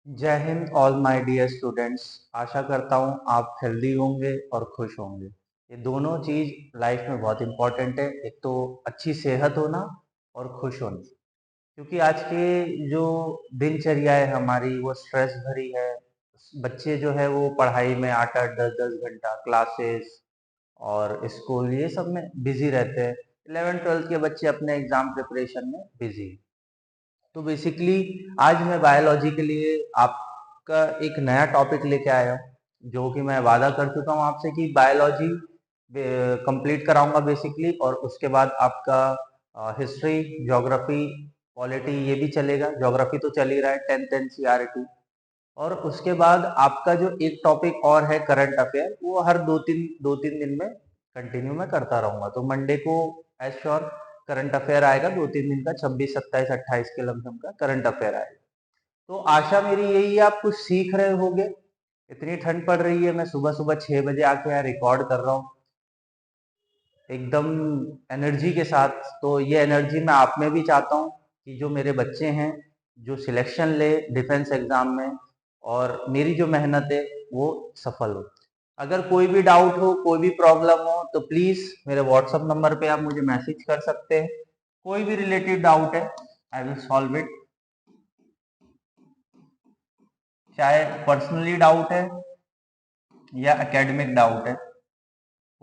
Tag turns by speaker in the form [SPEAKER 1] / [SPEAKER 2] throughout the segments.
[SPEAKER 1] जय हिंद all my dear students. आशा करता हूँ आप हेल्दी होंगे और खुश होंगे। ये दोनों चीज़ लाइफ में बहुत इम्पोर्टेंट है। एक तो अच्छी सेहत होना और खुश होना, क्योंकि आज के जो दिनचर्या है हमारी वो स्ट्रेस भरी है। बच्चे जो है वो पढ़ाई में 8-8 10-10 घंटा क्लासेस और स्कूल ये सब में बिजी रहते हैं। 11th-12th के बच्चे अपने एग्जाम प्रिपरेशन में बिजी। तो बेसिकली आज मैं बायोलॉजी के लिए आपका एक नया टॉपिक लेके आया हूँ, जो कि मैं वादा कर चुका हूँ आपसे कि बायोलॉजी कंप्लीट कराऊंगा बेसिकली, और उसके बाद आपका हिस्ट्री, ज्योग्राफी, पॉलिटी ये भी चलेगा। ज्योग्राफी तो चल ही रहा है, 10th एनसीईआरटी। और उसके बाद आपका जो एक टॉपिक और है करंट अफेयर, वो हर दो तीन दिन में कंटिन्यू मैं करता रहूंगा। तो मंडे को एज श्योर करंट अफेयर आएगा, 2-3 दिन का, 26 27 28 के लमसम का करंट अफेयर आएगा। तो आशा मेरी यही है आप कुछ सीख रहे होगे। इतनी ठंड पड़ रही है, मैं सुबह सुबह 6 बजे आके यहाँ रिकॉर्ड कर रहा हूँ एकदम एनर्जी के साथ। तो ये एनर्जी मैं आप में भी चाहता हूँ कि जो मेरे बच्चे हैं जो सिलेक्शन ले डिफेंस एग्जाम में, और मेरी जो मेहनत है वो सफल हो। अगर कोई भी डाउट हो, कोई भी प्रॉब्लम हो, तो प्लीज मेरे व्हाट्सएप नंबर पे आप मुझे मैसेज कर सकते हैं। कोई भी रिलेटेड डाउट है, आई विल सॉल्व इट। चाहे पर्सनली डाउट है या एकेडमिक डाउट है,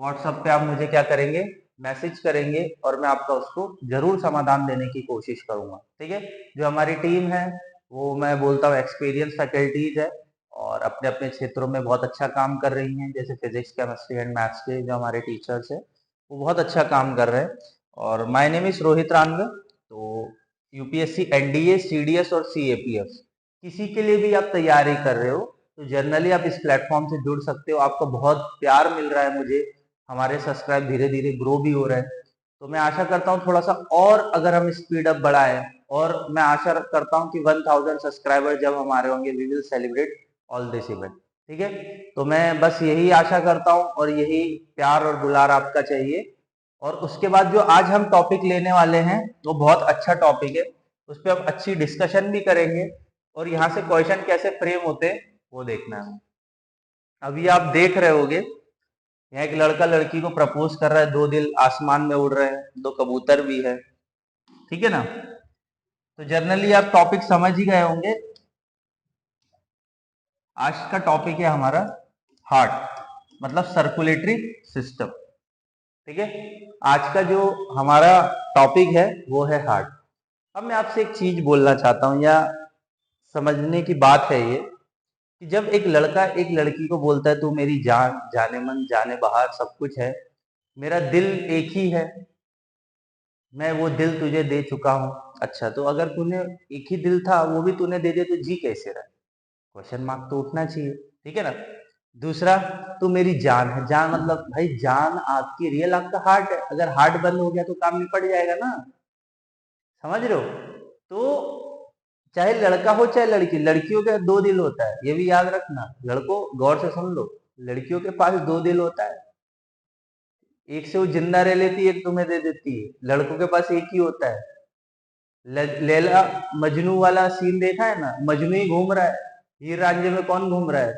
[SPEAKER 1] व्हाट्सएप पे आप मुझे क्या करेंगे, मैसेज करेंगे, और मैं आपका उसको जरूर समाधान देने की कोशिश करूंगा। ठीक है। जो हमारी टीम है वो मैं बोलता हूँ एक्सपीरियंस फैकल्टीज है, और अपने अपने क्षेत्रों में बहुत अच्छा काम कर रही हैं। जैसे फिजिक्स, केमिस्ट्री एंड मैथ्स के जो हमारे टीचर्स है वो बहुत अच्छा काम कर रहे हैं। और माय नेम इज रोहित रानवे। तो यूपीएससी, एनडीए, सीडीएस और सीएपीएफ किसी के लिए भी आप तैयारी कर रहे हो तो जनरली आप इस प्लेटफॉर्म से जुड़ सकते हो। आपका बहुत प्यार मिल रहा है मुझे, हमारे सब्सक्राइब धीरे धीरे ग्रो भी हो रहे हैं। तो मैं आशा करता हूँ थोड़ा सा और अगर हम स्पीड अप बढ़ाएं, और मैं आशा करता हूँ कि 1000 सब्सक्राइबर जब हमारे होंगे we will celebrate all this event. ठीक है। तो मैं बस यही आशा करता हूँ, और यही प्यार और दुलार आपका चाहिए। और उसके बाद जो आज हम टॉपिक लेने वाले हैं वो बहुत अच्छा टॉपिक है, उस पर हम अच्छी डिस्कशन भी करेंगे, और यहाँ से क्वेश्चन कैसे फ्रेम होते हैं वो देखना है। अभी आप देख रहे होगे यहाँ एक लड़का लड़की को प्रपोज कर रहा है, दो दिल आसमान में उड़ रहे हैं, दो कबूतर भी है। ठीक है ना। तो जनरली आप टॉपिक समझ ही गए होंगे। आज का टॉपिक है हमारा हार्ट, मतलब सर्कुलेटरी सिस्टम। ठीक है। आज का जो हमारा टॉपिक है वो है हार्ट। अब मैं आपसे एक चीज बोलना चाहता हूं, या समझने की बात है ये, कि जब एक लड़का एक लड़की को बोलता है तू मेरी जान, जाने मन, जाने बहार सब कुछ है, मेरा दिल एक ही है, मैं वो दिल तुझे दे चुका हूं। अच्छा, तो अगर तूने एक ही दिल था वो भी तूने दे दिया तो जी कैसे रहा? क्वेश्चन मार्क तो उठना चाहिए। ठीक है ना। दूसरा, तू मेरी जान है। जान मतलब भाई जान आपकी रियल, आपका हार्ट है। अगर हार्ट बंद हो गया तो काम निपट जाएगा ना। समझ रहे हो? तो चाहे लड़का हो चाहे लड़की, लड़कियों के दो दिल होता है, ये भी याद रखना। लड़कों गौर से सुन लो, लड़कियों के पास दो दिल होता है। एक से वो जिंदा रह लेती है, एक तुम्हें दे देती है। लड़कों के पास एक ही होता है। लैला मजनू वाला सीन देखा है ना, मजनू ही घूम रहा है, हीर रांझे में कौन घूम रहा है?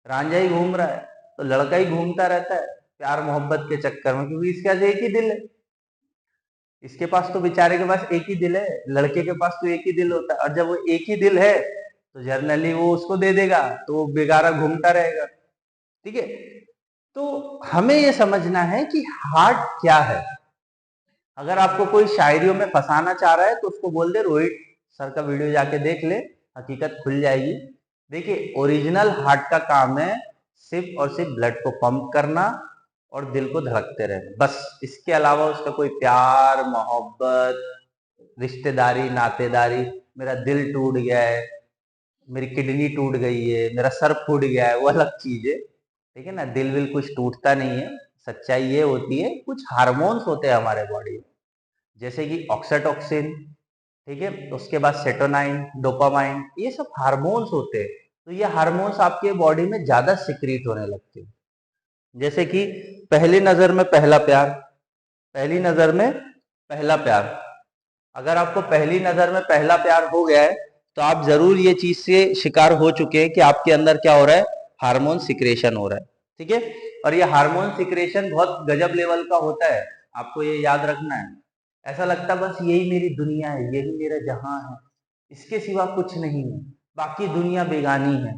[SPEAKER 1] रांझा ही घूम रहा है। तो लड़का ही घूमता रहता है प्यार मोहब्बत के चक्कर में, क्योंकि इसके पास एक ही दिल है। इसके पास तो बेचारे के पास एक ही दिल है, लड़के के पास तो एक ही दिल होता है। और जब वो एक ही दिल है तो जर्नली वो उसको दे देगा, तो वो बेगारा घूमता रहेगा। ठीक है। तो हमें ये समझना है कि हार्ट क्या है। अगर आपको कोई शायरियों में फंसाना चाह रहा है तो उसको बोल दे रोहित सर का वीडियो जाके देख ले, हकीकत खुल जाएगी। देखिए, ओरिजिनल हार्ट का काम है सिर्फ और सिर्फ ब्लड को पंप करना और दिल को धड़कते रहना, बस। इसके अलावा उसका कोई प्यार मोहब्बत, रिश्तेदारी, नातेदारी, मेरा दिल टूट गया है, मेरी किडनी टूट गई है, मेरा सर फूट गया है, वो अलग चीज है। ठीक है ना। दिल विल कुछ टूटता नहीं है। सच्चाई ये होती है, कुछ हार्मोन्स होते हैं हमारे बॉडी में, जैसे कि ऑक्सीटोसिन, ठीक है, उसके बाद सेटोनाइन, डोपामाइन, ये सब हार्मोन्स होते हैं। तो ये हार्मोन्स आपके बॉडी में ज्यादा सिक्रीट होने लगते हैं। जैसे कि पहली नजर में पहला प्यार, पहली नजर में पहला प्यार। अगर आपको पहली नजर में पहला प्यार हो गया है तो आप जरूर ये चीज से शिकार हो चुके हैं कि आपके अंदर क्या हो रहा है, हार्मोन सिक्रेशन हो रहा है। ठीक है, और ये हार्मोन सिक्रेशन बहुत गजब लेवल का होता है, आपको ये याद रखना है। ऐसा लगता है बस यही मेरी दुनिया है, यही मेरा जहां है, इसके सिवा कुछ नहीं है, बाकी दुनिया बेगानी है।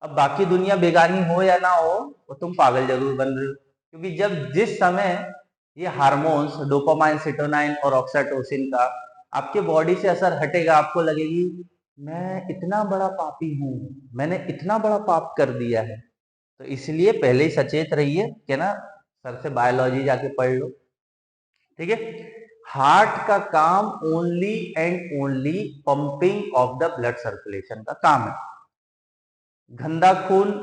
[SPEAKER 1] अब बाकी दुनिया बेगानी हो या ना हो, वो तुम पागल जरूर बन रहे हो, क्योंकि जब जिस समय ये हार्मोन्स डोपामाइन, सेरोटोनिन और ऑक्सीटोसिन का आपके बॉडी से असर हटेगा, आपको लगेगी मैं इतना बड़ा पापी हूं, मैंने इतना बड़ा पाप कर दिया है। तो इसलिए पहले ही सचेत रहिए कि ना, सर से बायोलॉजी जाके पढ़ लो। ठीक है, हार्ट का काम only and only pumping of the blood circulation का काम है। गंदा खून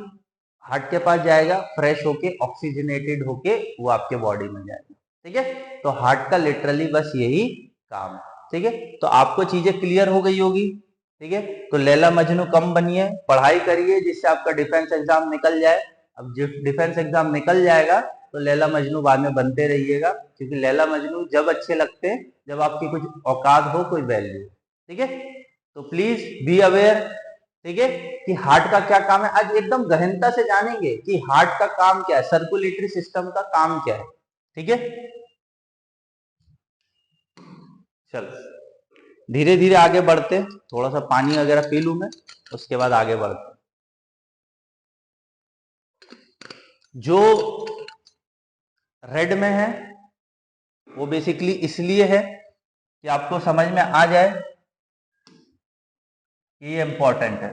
[SPEAKER 1] हार्ट के पास जाएगा, फ्रेश होके ऑक्सीजनेटेड होके वो आपके बॉडी में जाएगा। ठीक है, तो हार्ट का लिटरली बस यही काम है। ठीक है, तो आपको चीजें क्लियर हो गई होगी। ठीक है, तो लैला मजनू कम बनिए, पढ़ाई करिए जिससे आपका डिफेंस एग्जाम निकल जाए। अब जब डिफेंस एग्जाम निकल जाएगा तो लैला मजनू बाद में बनते रहिएगा, क्योंकि लैला मजनू जब अच्छे लगते हैं जब आपकी कुछ औकात हो, कोई वैल्यू। ठीक है, तो प्लीज बी अवेयर। ठीक है, कि हार्ट का क्या काम है, आज एकदम गहनता से जानेंगे कि हार्ट का काम क्या है, सर्कुलेटरी सिस्टम का काम क्या है। ठीक है, चलो धीरे धीरे आगे बढ़ते, थोड़ा सा पानी वगैरह पी लूं मैं, उसके बाद आगे बढ़ते। जो रेड में है वो बेसिकली इसलिए है कि आपको समझ में आ जाए कि ये इंपॉर्टेंट है।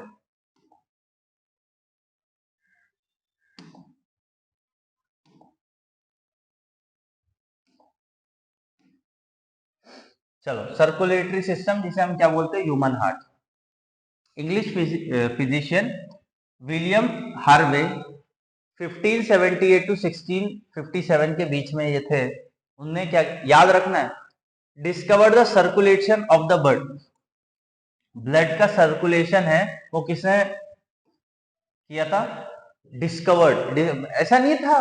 [SPEAKER 1] चलो, सर्कुलेटरी सिस्टम जिसे हम क्या बोलते हैं, human heart. English physician William Harvey 1578 to 1657 के बीच में ये थे। उनने क्या याद रखना है, discover the circulation of the blood. Blood का सर्कुलेशन है वो किसने किया था, डिस्कवर्ड। ऐसा नहीं था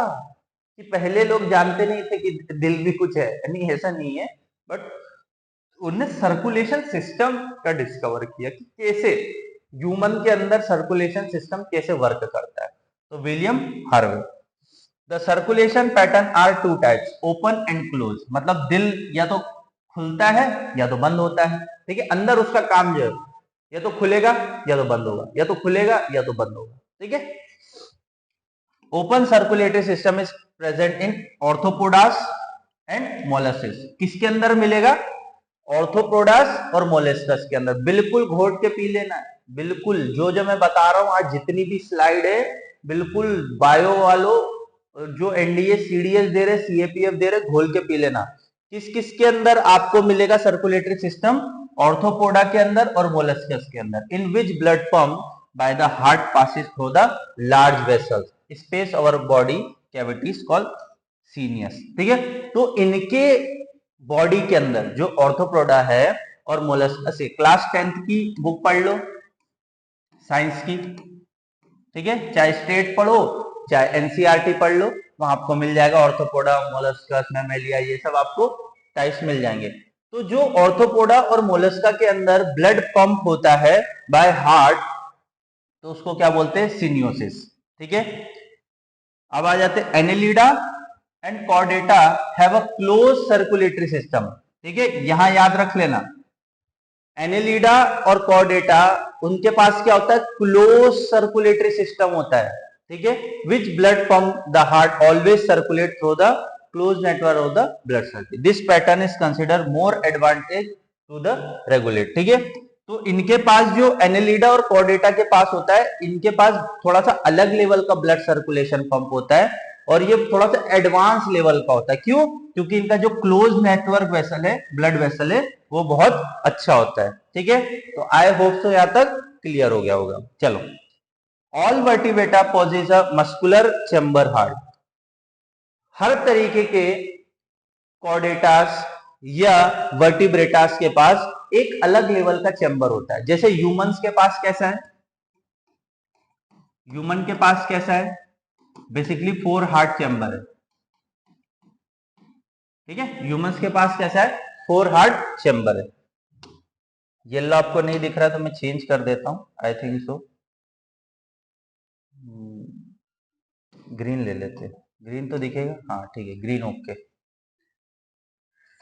[SPEAKER 1] कि पहले लोग जानते नहीं थे कि दिल भी कुछ है, नहीं ऐसा नहीं है, बट उनने सर्कुलेशन सिस्टम का डिस्कवर किया कि कैसे ह्यूमन के अंदर सर्कुलेशन सिस्टम कैसे वर्क करता है। तो William Harvey, the circulation pattern are two types, open and close. मतलब दिल या तो खुलता है या तो बंद होता है। ठीक है, अंदर उसका काम जो है या तो खुलेगा या तो बंद होगा, या तो खुलेगा या तो बंद होगा। ठीक है, open circulatory system is present in arthropodas and molluscs. किसके अंदर मिलेगा, ऑर्थोपोडास और मोलस्कस के अंदर। बिल्कुल घोट के पी लेना है, बिल्कुल जो जो मैं बता रहा हूं आज जितनी भी स्लाइड है, बिल्कुल बायो वालों जो एनडीए सीडीएस दे रहे, सीएपीएफ दे रहे, घोल के पी लेना। किस किस के अंदर आपको मिलेगा सर्कुलेटरी सिस्टम, ऑर्थोपोडा के अंदर और मोलस्कस के अंदर। In which blood pump by the heart passes through the large vessels, space or body cavities called sinuses. ठीक है, तो इनके बॉडी के अंदर जो ऑर्थोपोडा है और मोलस्कस, क्लास 10th की बुक पढ़ लो साइंस की। ठीक है, चाहे स्टेट पढ़ो चाहे एनसीईआरटी पढ़ लो, वहां आपको मिल जाएगा ऑर्थोपोडा, मोलस्कस, मैमेलिया, ये सब आपको टाइप्स मिल जाएंगे। तो जो ऑर्थोपोडा और मोलस्का के अंदर ब्लड पंप होता है बाय हार्ट, तो उसको क्या बोलते हैं, सिनियोसिस। ठीक है, अब आ जाते हैं Annelida and Chordata have a close circulatory system. ठीक है, यहां याद रख लेना, एनेलिडा और कॉर्डेटा उनके पास क्या होता है, क्लोज सर्कुलेटरी सिस्टम होता है। ठीक है, which blood pump the heart always circulate through the close network of the blood circle. This pattern is consider more advantage to the regulate. ठीक है, तो इनके पास जो एनेलिडा और कॉर्डेटा के पास होता है, इनके पास थोड़ा सा अलग लेवल का ब्लड सर्कुलेशन पंप होता है, और ये थोड़ा सा एडवांस लेवल का होता है। क्यों, क्योंकि इनका जो क्लोज नेटवर्क वेसल है, ब्लड वेसल है, वो बहुत अच्छा होता है। ठीक है, तो आई होप तो यहां तक क्लियर हो गया होगा। चलो, all vertebrata possess a muscular chamber heart. हर तरीके के कॉर्डेटास या वर्टिब्रेटास के पास एक अलग लेवल का चेंबर होता है। जैसे ह्यूमंस के पास कैसा है, ह्यूमन के पास कैसा है, बेसिकली 4 हार्ट चेंबर है। ठीक है, ह्यूमंस के पास कैसा है, 4 हार्ट चेंबर है। येलो आपको नहीं दिख रहा तो मैं चेंज कर देता हूं, आई थिंक सो ग्रीन ले लेते हैं, ग्रीन तो दिखेगा, हाँ ठीक है green, okay.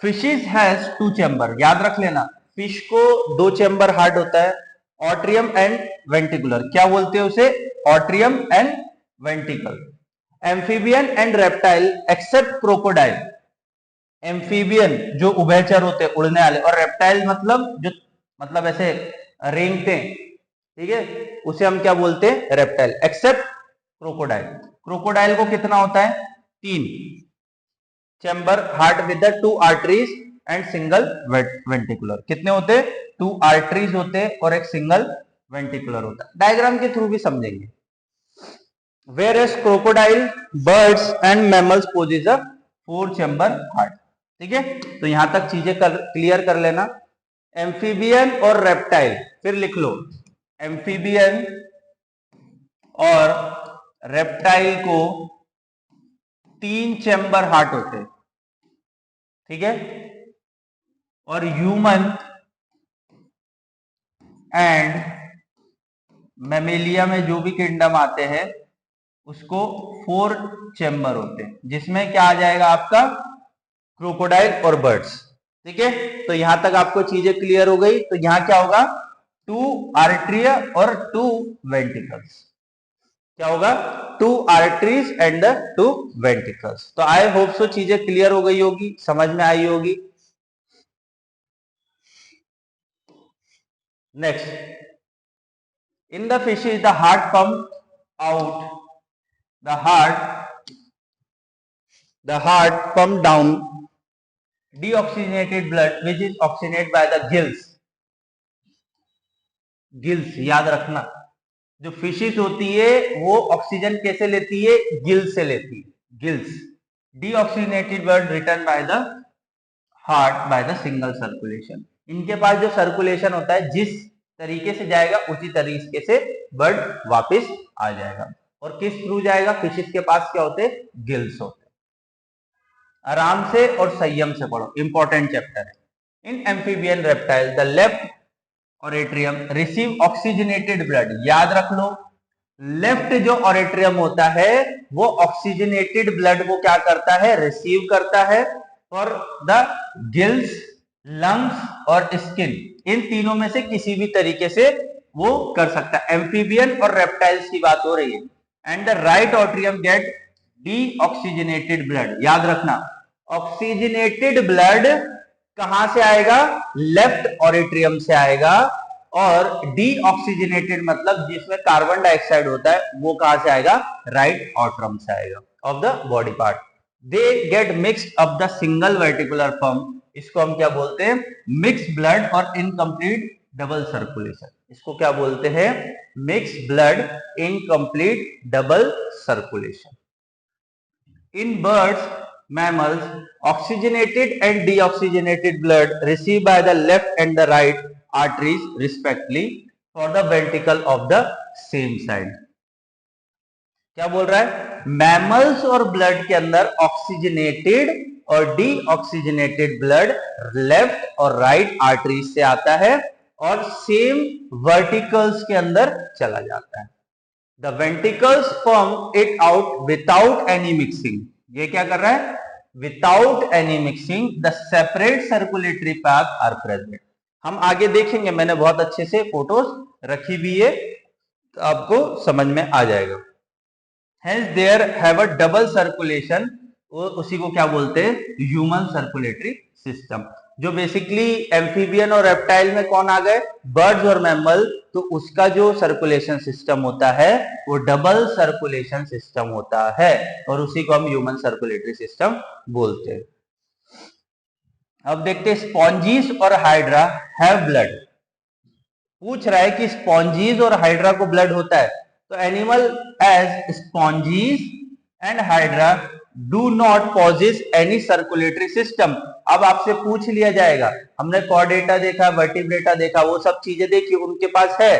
[SPEAKER 1] Fishes has 2 chamber, याद रख लेना फिश को 2 चैम्बर हार्ट होता है, ऑट्रियम एंड वेंटिकुलर, क्या बोलते हैं उसे, atrium and ventricle. Amphibian and reptile except crocodile, amphibian जो उभयचर होते हैं उड़ने वाले, और रेप्टाइल मतलब जो मतलब ऐसे रेंगते हैं, ठीक है, उसे हम क्या बोलते हैं, रेप्टाइल, एक्सेप्ट क्रोकोडाइल। क्रोकोडाइल को कितना होता है, 3 chamber heart with 2 arteries and single ventricular, कितने होते हैं, 2 आर्टरीज होते हैं और एक सिंगल वेंटिकुलर होता है, डायग्राम के थ्रू भी समझेंगे। Whereas crocodile, birds and mammals possess a 4 chamber heart, ठीक है, तो यहां तक चीजें क्लियर कर लेना। एम्फीबियन और रेप्टाइल, फिर लिख लो, एम्फीबियन और रेप्टाइल को 3 चैम्बर हार्ट होते, ठीक है, और ह्यूमन एंड मैमेलिया में जो भी किंगडम आते हैं उसको 4 चैम्बर होते हैं, जिसमें क्या आ जाएगा आपका, क्रोकोडाइल और बर्ड्स, ठीक है। तो यहां तक आपको चीजें क्लियर हो गई, तो यहां क्या होगा, 2 आर्टरिया और 2 वेंटिकल्स, क्या होगा, 2 आर्टरीज एंड 2 वेंटिकल्स। तो आई होप सो चीजें क्लियर हो गई होगी, समझ में आई होगी। Next, in the fishes the heart pump out the heart pump down deoxygenated blood which is oxygenated by the gills, याद रखना, जो फिशेस होती है वो ऑक्सीजन कैसे लेती है, गिल्स से लेती है, gills. Deoxygenated blood return bye the heart by the single circulation, इनके पास जो सर्कुलेशन होता है जिस तरीके से जाएगा उसी तरीके से ब्लड वापस आ जाएगा। और किस थ्रू जाएगा, फिशेस के पास क्या होते हैं, गिल्स होते हैं। आराम से और संयम से पढ़ो, इंपॉर्टेंट चैप्टर है। In amphibian reptile the left atrium receive oxygenated blood, याद रख लो, लेफ्ट जो ऑरेट्रियम होता है वो ऑक्सीजनेटेड ब्लड को क्या करता है, रिसीव करता है, और द गिल्स, लंग्स और स्किन, इन तीनों में से किसी भी तरीके से वो कर सकता है। एम्फीबियन और रेप्टाइल्स की बात हो रही है। And the right atrium get deoxygenated blood, याद रखना, ऑक्सीजनेटेड ब्लड कहां से आएगा, लेफ्ट ऑरेट्रियम से आएगा, और डीऑक्सीजनेटेड मतलब जिसमें कार्बन डाइऑक्साइड होता है वो कहां से आएगा, राइट ऑट्रियम से आएगा of the body part. They get mixed of the single वर्टिकुलर pump, इसको हम क्या बोलते हैं, मिक्स ब्लड और इनकम्प्लीट डबल सर्कुलेशन, इसको क्या बोलते हैं, mix blood incomplete double circulation. In birds, mammals, oxygenated and deoxygenated blood received by the left and the right arteries respectively for the ventricle of the same side। क्या बोल रहा है, mammals और blood के अंदर ऑक्सीजनेटेड और deoxygenated blood left और right arteries से आता है और सेम वर्टिकल्स के अंदर चला जाता है। The ventricles pump it out without any mixing, ये क्या कर रहा है, without any mixing the separate circulatory path are present. हम आगे देखेंगे, मैंने बहुत अच्छे से फोटोज रखी भी है, तो आपको समझ में आ जाएगा। Hence there have a double circulation, उसी को क्या बोलते हैं, ह्यूमन सर्कुलेटरी सिस्टम। जो बेसिकली एम्फीबियन और रेप्टाइल में कौन आ गए, बर्ड्स और मैमल, तो उसका जो सर्कुलेशन सिस्टम होता है वो डबल सर्कुलेशन सिस्टम होता है, और उसी को हम ह्यूमन सर्कुलेटरी सिस्टम बोलते हैं। अब देखते हैं, स्पॉन्जीज और हाइड्रा हैव ब्लड, पूछ रहा है कि स्पॉन्जीज और हाइड्रा को ब्लड होता है, तो animal as sponges and hydra do not possess any circulatory system. अब आपसे पूछ लिया जाएगा, हमने कॉर्डेटा देखा, वर्टिब्रेटा देखा, वो सब चीजें देखी, उनके पास है,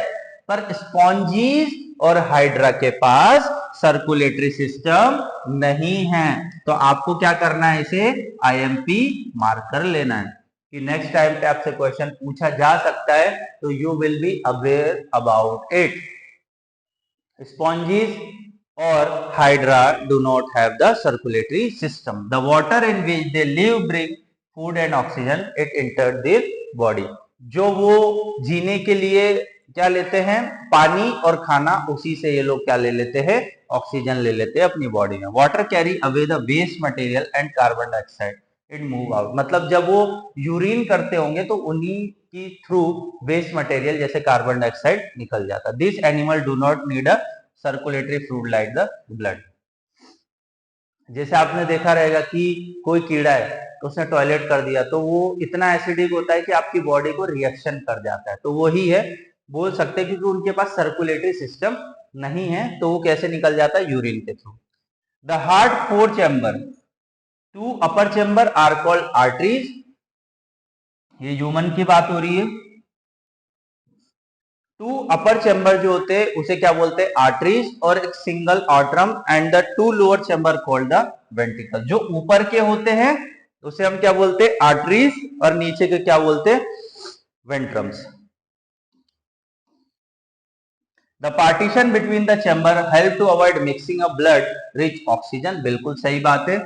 [SPEAKER 1] पर स्पॉन्जीज और हाइड्रा के पास सर्कुलेटरी सिस्टम नहीं है, तो आपको क्या करना है, इसे आईएमपी मार्कर लेना है। कि नेक्स्ट टाइम पे आपसे क्वेश्चन पूछा जा सकता है, तो you will be aware about it. Sponges और hydra do not have the circulatory system. The water in which they live bring food and oxygen it enter their body. जो वो जीने के लिए क्या लेते हैं, पानी और खाना, उसी से ये लोग क्या ले लेते हैं, ऑक्सीजन ले लेते हैं अपनी बॉडी में। Water carry away the waste material and carbon dioxide it move out. मतलब जब वो यूरिन करते होंगे तो उन्हीं की थ्रू वेस्ट मटेरियल जैसे कार्बन डाइऑक्साइड निकल जाता। This animal do not need a circulatory fluid like the blood. जैसे आपने देखा रहेगा कि कोई कीड़ा है तो उसने टॉयलेट कर दिया, तो वो इतना एसिडिक होता है कि आपकी बॉडी को रिएक्शन कर जाता है। तो वही है, बोल सकते हैं, क्योंकि उनके पास सर्कुलेटरी सिस्टम नहीं है, तो वो कैसे निकल जाता है, यूरिन के through. The heart 4 chamber, 2 upper chamber are called arteries. ये ह्यूमन की बात हो रही है। 2 अपर चैम्बर जो होते हैं उसे क्या बोलते हैं, आर्टरीज, और एक single atrium and the 2 lower chamber called the ventricle. जो ऊपर के होते हैं उसे हम क्या बोलते हैं, आर्टरीज, और नीचे के क्या बोलते हैं, वेंट्रम्स। The partition between the chamber help to avoid mixing of blood rich oxygen. बिल्कुल सही बात है।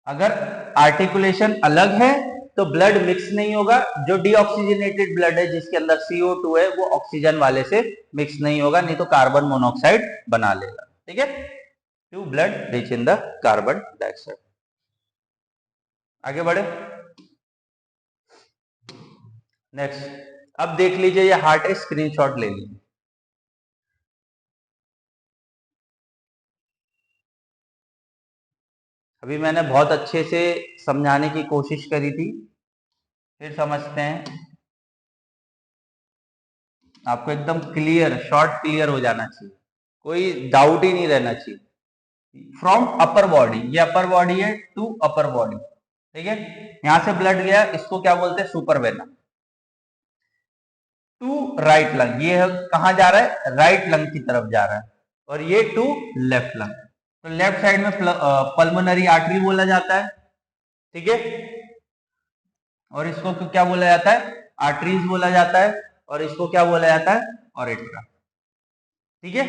[SPEAKER 1] अगर आर्टिकुलेशन अलग है तो ब्लड मिक्स नहीं होगा। जो डीऑक्सीजनेटेड ब्लड है जिसके अंदर CO2 है वो ऑक्सीजन वाले से मिक्स नहीं होगा, नहीं तो कार्बन मोनोऑक्साइड बना लेगा। ठीक है, to blood rich in the carbon dioxide. आगे बढ़े, नेक्स्ट। अब देख लीजिए, ये हार्ट है, स्क्रीनशॉट ले लीजिए। अभी मैंने बहुत अच्छे से समझाने की कोशिश करी थी, फिर समझते हैं। आपको एकदम क्लियर, शॉर्ट क्लियर हो जाना चाहिए, कोई डाउट ही नहीं रहना चाहिए। फ्रॉम अपर बॉडी, ये अपर बॉडी है, टू अपर बॉडी। ठीक है, यहां से ब्लड गया, इसको क्या बोलते हैं, super vena. To right lung, ये कहां जा रहा है, राइट लंग की तरफ जा रहा है, और ये टू लेफ्ट लंग। तो लेफ्ट साइड में पल्मोनरी आर्टरी बोला जाता है। ठीक है, और इसको क्या बोला जाता है, आर्टरीज बोला जाता है, और इसको क्या बोला जाता है, ऑरेट्रा। ठीक है,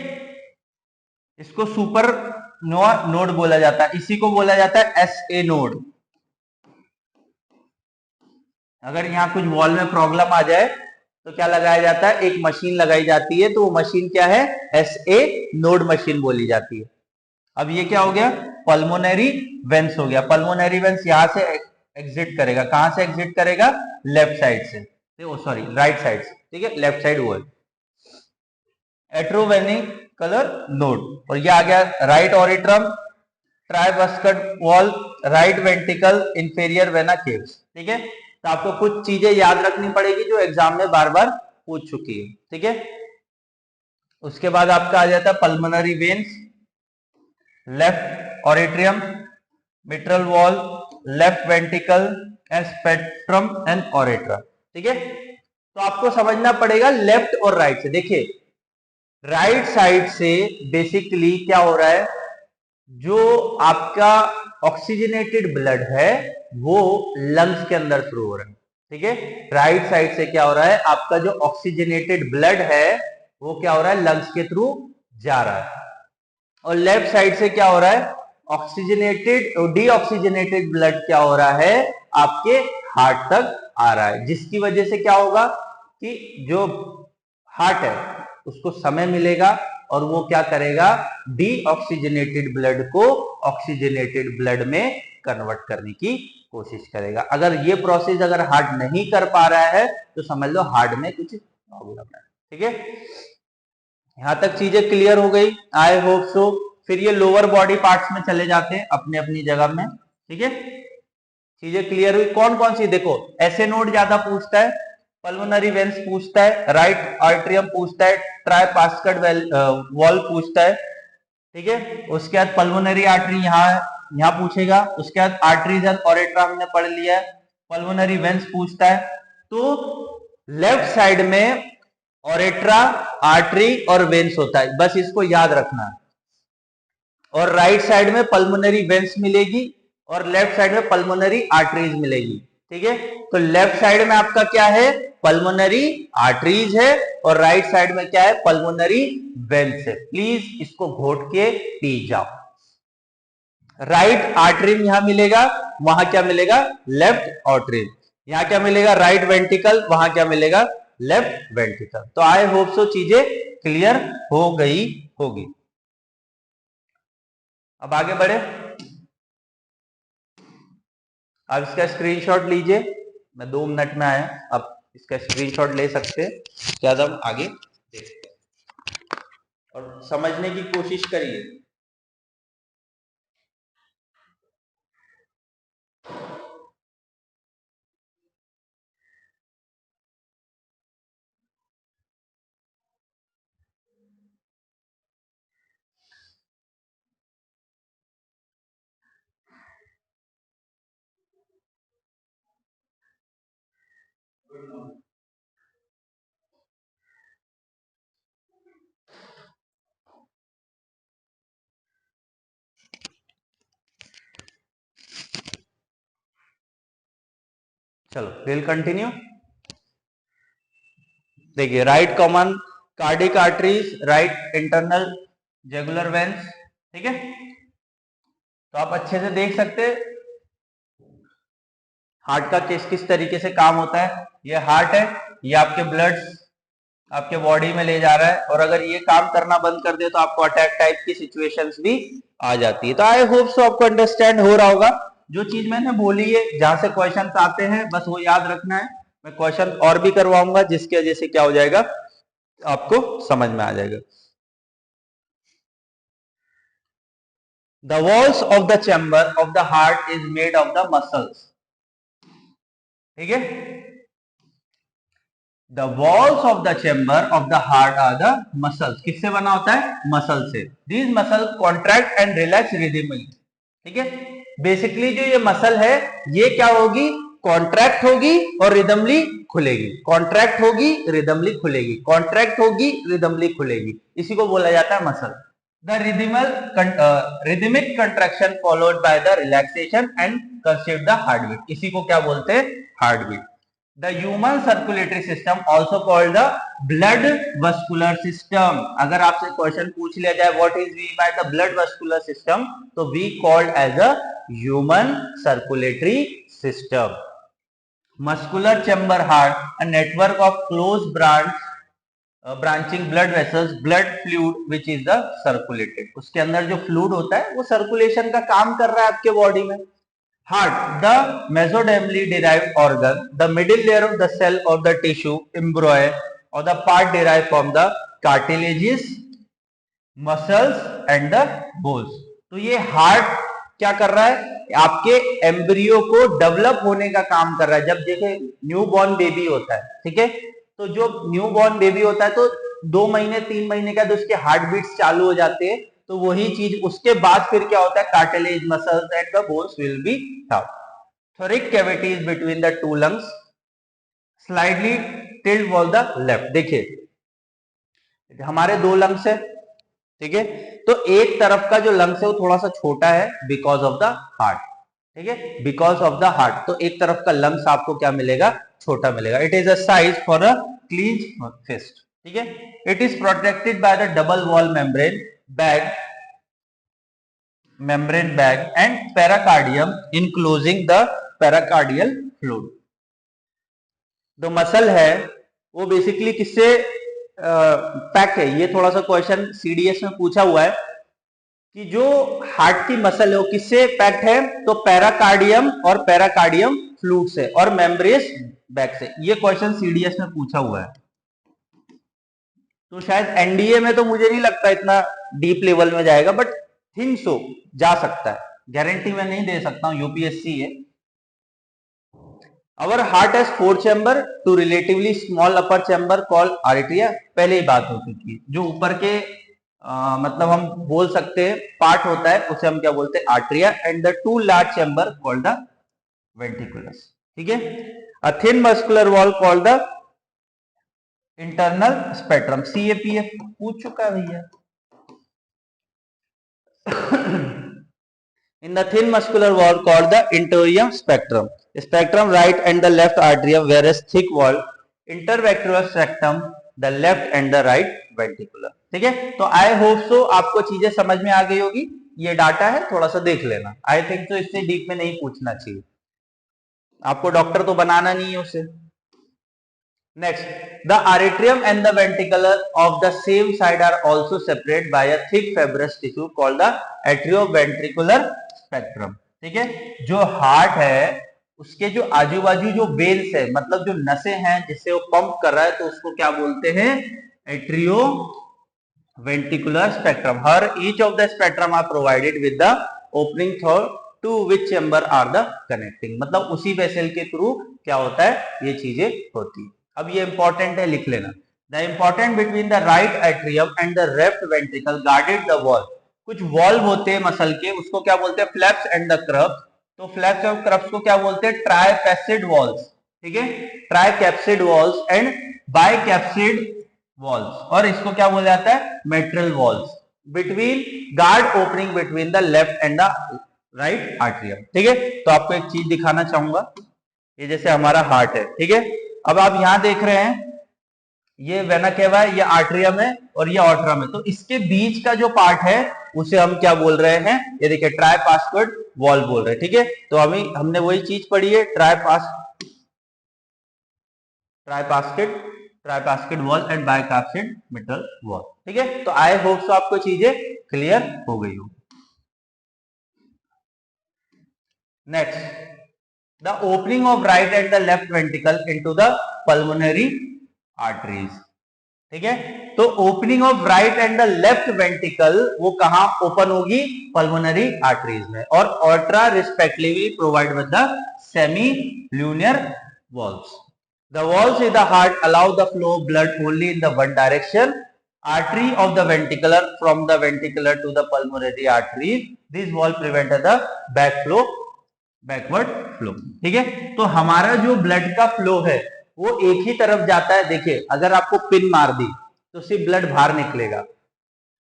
[SPEAKER 1] इसको सुपर नोड बोला जाता है, इसी को बोला जाता है SA नोड। अगर यहाँ कुछ वॉल में प्रॉब्लम आ जाए तो क्या लगाया जाता है, एक मशीन लगाई जाती है, तो वो मशीन क्या है, SA नोड मशीन बोली जाती है। अब ये क्या हो गया, पल्मोनरी वेंस हो गया। पल्मोनरी वेंस यहां से एग्जिट करेगा, कहां से एग्जिट करेगा, लेफ्ट साइड से, सॉरी राइट साइड से। ठीक है, लेफ्ट साइड वो है एट्रोवेनिकुलर नोड। और ये आ गया right atrium, tricuspid valve, right ventricle, inferior vena cavas. ठीक है, तो आपको कुछ चीजें याद रखनी पड़ेगी जो एग्जाम में बार बार पूछ चुकी है। ठीक है, उसके बाद आपका आ जाता है pulmonary veins, left atrium, mitral valve, left ventricle, septum and aorta. ठीक है, तो आपको समझना पड़ेगा लेफ्ट और राइट से। देखिए, राइट साइड से बेसिकली क्या हो रहा है, जो आपका ऑक्सीजनेटेड ब्लड है वो लंग्स के अंदर थ्रू हो रहा है। ठीक है, राइट साइड से क्या हो रहा है, आपका जो ऑक्सीजनेटेड ब्लड है वो क्या हो रहा है, लंग्स के थ्रू जा रहा है। और लेफ्ट साइड से क्या हो रहा है, ऑक्सीजनेटेड और डीऑक्सीजनेटेड ब्लड क्या हो रहा है, आपके हार्ट तक आ रहा है, जिसकी वजह से क्या होगा कि जो हार्ट है उसको समय मिलेगा और वो क्या करेगा, डीऑक्सीजनेटेड ब्लड को ऑक्सीजनेटेड ब्लड में कन्वर्ट करने की कोशिश करेगा। अगर ये प्रोसेस अगर हार्ट नहीं कर पा रहा है तो समझ लो हार्ट में कुछ प्रॉब्लम है। ठीक है, यहां तक चीजें क्लियर हो गई, आई होप सो। फिर ये लोअर बॉडी पार्ट्स में चले जाते हैं अपनी अपनी जगह में। ठीक है, चीजें क्लियर हुई। कौन कौन सी, देखो ऐसे नोड ज्यादा पूछता है, पल्मोनरी वेन्स पूछता है, राइट आर्टरियम पूछता है, ट्राइपास्कट वॉल पूछता है। ठीक है, उसके बाद पल्मोनरी आर्टरी यहाँ पूछेगा, उसके बाद आर्टरीज एंड ऑरेट्रा हमने पढ़ लिया है, पल्मोनरी वेन्स पूछता है। तो लेफ्ट साइड में ऑरेट्रा, आर्टरी और वेन्स होता है, बस इसको याद रखना है। और राइट साइड में पल्मोनरी वेन्स मिलेगी और लेफ्ट साइड में पल्मोनरी आर्टरीज मिलेगी। ठीक है। तो लेफ्ट साइड में आपका क्या है, पल्मोनरी आर्टरीज है, और राइट साइड में क्या है, पल्मोनरी वेन्स है। प्लीज इसको घोट के पी जाओ। राइट आर्टरी यहां मिलेगा, वहां क्या मिलेगा, लेफ्ट आर्टरी। यहां क्या मिलेगा, राइट वेंट्रिकल, वहां क्या मिलेगा, लेफ्ट वेंट्रिकल। तो आई होप सो चीजें क्लियर हो गई होगी। अब आगे बढ़े, अब इसका स्क्रीनशॉट लीजिए। मैं 2 मिनट में आया, अब इसका स्क्रीनशॉट ले सकते हैं, क्या हम आगे देखते हैं और समझने की कोशिश करिए। चलो विल कंटिन्यू। देखिए, right common cardiac arteries, right internal jugular veins, ठीक है। तो आप अच्छे से देख सकते हैं हार्ट का किस किस तरीके से काम होता है। ये हार्ट है, ये आपके ब्लड आपके बॉडी में ले जा रहा है, और अगर ये काम करना बंद कर दे तो आपको अटैक टाइप की सिचुएशंस भी आ जाती है। तो आई होप सो आपको अंडरस्टैंड हो रहा होगा। जो चीज मैंने बोली है, जहां से क्वेश्चंस आते हैं बस वो याद रखना है। मैं क्वेश्चन और भी करवाऊंगा जिसकी वजह से क्या हो जाएगा, आपको समझ में आ जाएगा। The walls of the chamber of the heart is made of the muscles, ठीक है। The walls of the chamber of the heart are the muscles, किससे बना होता है, मसल से। These muscles contract and relax rhythmically, ठीक है। Basically जो ये मसल है, ये क्या होगी, कॉन्ट्रैक्ट होगी और रिदमली खुलेगी, कॉन्ट्रैक्ट होगी रिदमली खुलेगी, कॉन्ट्रैक्ट होगी रिदमली खुलेगी, इसी को बोला जाता है muscle. The rhythmic contraction followed by the relaxation and constitute the heartbeat, इसी को क्या बोलते हैं, heartbeat. The human circulatory system also called the blood vascular system। अगर आपसे क्वेश्चन पूछ लिया जाए what is meant by the blood vascular system, तो we called as a human circulatory system। Muscular chamber heart, a network of close branching blood vessels, blood fluid which is the circulated। उसके अंदर जो fluid होता है वो circulation का काम कर रहा है आपके बॉडी में। Heart, the mesodermally derived organ, the middle layer of the cell or the tissue, embryo or the part derived from the cartilages, muscles and the bones। तो ये हार्ट क्या कर रहा है, आपके एम्ब्रियो को डेवलप होने का काम कर रहा है। जब देखे न्यू बॉर्न बेबी होता है, ठीक है, तो जो न्यू बॉर्न बेबी होता है तो 2 महीने 3 महीने का उसके हार्ट बीट्स चालू हो जाते हैं। तो वही चीज उसके बाद फिर क्या होता है, cartilage, muscles and the bones will be found। Thoracic cavity is between the two lungs, slightly tilt was the left। देखिए हमारे 2 लंग्स है, ठीक है। तो एक तरफ का जो लंग्स है वो थोड़ा सा छोटा है बिकॉज ऑफ द हार्ट, ठीक है, बिकॉज ऑफ द हार्ट। तो एक तरफ का लंग्स आपको क्या मिलेगा, छोटा मिलेगा। It is a size for a clenched fist, ठीक है। It is protected by the double wall membrane bag and pericardium enclosing the pericardial fluid। जो मसल है वो बेसिकली किससे पैक है, ये थोड़ा सा क्वेश्चन सीडीएस में पूछा हुआ है कि जो हार्ट की मसल है वो किससे पैक्ड है, तो पैराकार्डियम और पैराकार्डियम फ्लूइड से और मेम्ब्रेस बैग से। ये क्वेश्चन सीडीएस में पूछा हुआ है। तो शायद एनडीए में तो मुझे नहीं लगता इतना डीप लेवल में जाएगा, बट थिंक सो जा सकता है, गारंटी मैं नहीं दे सकता हूं, यूपीएससी है। Our heart has 4 chamber to relatively small upper chamber called arteria। पहले ही बात हो चुकी है। जो ऊपर के मतलब हम बोल सकते हैं पार्ट होता है उसे हम क्या बोलते हैं, atria, and the 2 large chamber called the ventricles, ठीक है। A thin muscular wall called the internal septum. CAPF पूछ चुका है भैया। in the thin muscular wall called the anterior spectrum. Spectrum right and the left atrium, whereas thick wall interventricular spectrum the left and the right ventricular. ठीक है, तो I hope so आपको चीजें समझ में आ गई होगी. ये डाटा है, थोड़ा सा देख लेना. आई थिंक तो इससे डीप में नहीं पूछना चाहिए, आपको डॉक्टर तो बनाना नहीं है उसे. Next, the atrium and the ventricle of the same side are also separated by a thick fibrous tissue called the atrioventricular spectrum. ठीक है, जो हार्ट है उसके जो आजू बाजू जो वेन्स है, मतलब जो नसें हैं जिससे वो पंप कर रहा है, तो उसको क्या बोलते हैं? Atrio ventricular spectrum. हर each of the spectrum are provided with the opening through to which chamber are the connecting. मतलब उसी वेसल के थ्रू क्या होता है, ये चीजें होती है. अब ये इंपॉर्टेंट है, लिख लेना. The important between the right atrium and the left ventricle guarded the valve. कुछ वॉल्व होते हैं मसल के, उसको क्या बोलते हैं? Flaps and the cusps. तो फ्लैप्स और क्रब्स को क्या बोलते हैं? Tricuspid valves. ठीक है, tricuspid valves and bicuspid valves. और इसको क्या बोला जाता है? Mitral valves. Between guard opening between the left and the right atrium. ठीक है, तो आपको एक चीज दिखाना चाहूंगा. ये जैसे हमारा हार्ट है, ठीक है. अब आप यहां देख रहे हैं, ये वेना केवा है, ये आर्ट्रियम है और ये ऑट्रम है. तो इसके बीच का जो पार्ट है उसे हम क्या बोल रहे हैं? ये देखिए, ट्राइपास्केट वॉल बोल रहे हैं. ठीक है, तो अभी हमने वही चीज पढ़ी है, ट्राइपास्केट वॉल एंड बाइकास्केट मेटल वॉल. ठीक है, तो आई होप सो आपको चीजें क्लियर हो गई हो. Next, the opening of right and the left ventricle into the pulmonary arteries. ठीक है, तो opening of right and the left ventricle वो कहां ओपन होगी? पल्मोनरी आर्टरीज में. और aorta respectively provide with the semilunar valves. The valves in the heart allow the flow of blood only in the one direction. Artery of the ventricular from the ventricular to the pulmonary arteries. This wall prevented the backward flow. ठीक है, तो हमारा जो blood का flow है वो एक ही तरफ जाता है. देखिए, अगर आपको पिन मार दी तो सिर्फ ब्लड बाहर निकलेगा.